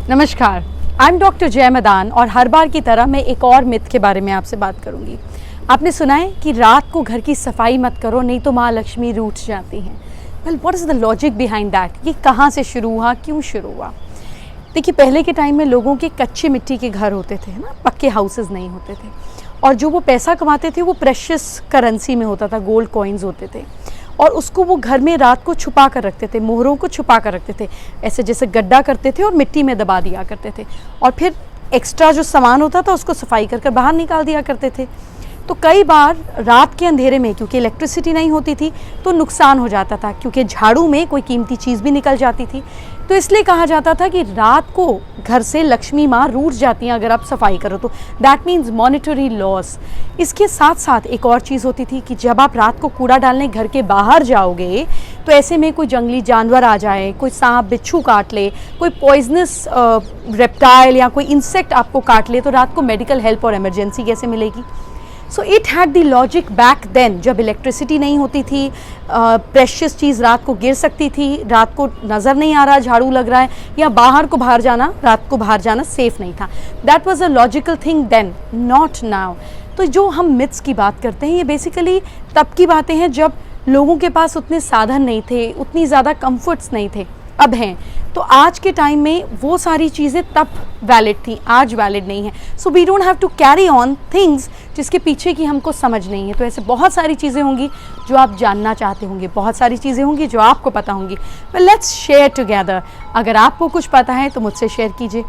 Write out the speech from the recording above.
नमस्कार, I am doctor जय मदान और हर बार की तरह मैं एक और मिथ के बारे में आपसे बात करूंगी। आपने सुना है कि रात को घर की सफाई मत करो नहीं तो माँ लक्ष्मी रूठ जाती हैं। Well, what is the logic behind that? ये कहाँ से शुरू हुआ, क्यों शुरू हुआ? देखिए, पहले के टाइम में लोगों के कच्चे मिट्टी के घर होते थे ना, पक्के हाउसेज नहीं होते थे, और जो वो पैसा कमाते थे वो प्रेशियस करेंसी में होता था, गोल्ड कॉइन्स होते थे, और उसको वो घर में रात को छुपा कर रखते थे, मोहरों को छुपा कर रखते थे, ऐसे जैसे गड्ढा करते थे और मिट्टी में दबा दिया करते थे, और फिर एक्स्ट्रा जो सामान होता था उसको सफाई कर बाहर निकाल दिया करते थे। तो कई बार रात के अंधेरे में, क्योंकि इलेक्ट्रिसिटी नहीं होती थी, तो नुकसान हो जाता था, क्योंकि झाड़ू में कोई कीमती चीज़ भी निकल जाती थी। तो इसलिए कहा जाता था कि रात को घर से लक्ष्मी माँ रूठ जाती हैं अगर आप सफाई करो तो। That means monetary loss. इसके साथ साथ एक और चीज़ होती थी कि जब आप रात को कूड़ा डालने घर के बाहर जाओगे तो ऐसे में कोई जंगली जानवर आ जाए, कोई सांप बिच्छू काट ले, कोई पॉइजनस रेप्टाइल या कोई इंसेक्ट आपको काट ले, तो रात को मेडिकल हेल्प और इमरजेंसी कैसे मिलेगी? So it had the logic back then, जब इलेक्ट्रिसिटी नहीं होती थी, प्रेशियस चीज़ रात को गिर सकती थी, रात को नज़र नहीं आ रहा, झाड़ू लग रहा है, या रात को बाहर जाना सेफ नहीं था। That was a logical thing then, not now. तो जो हम मिथ्स की बात करते हैं, ये बेसिकली तब की बातें हैं जब लोगों के पास उतने साधन नहीं थे, उतनी ज़्यादा कंफर्ट्स नहीं थे, अब हैं। तो आज के टाइम में वो सारी चीज़ें तब वैलिड थी, आज वैलिड नहीं है। So we don't have to carry on things जिसके पीछे की हमको समझ नहीं है। तो ऐसे बहुत सारी चीज़ें होंगी जो आप जानना चाहते होंगे, बहुत सारी चीज़ें होंगी जो आपको पता होंगी। Well, let's share together. अगर आपको कुछ पता है तो मुझसे शेयर कीजिए।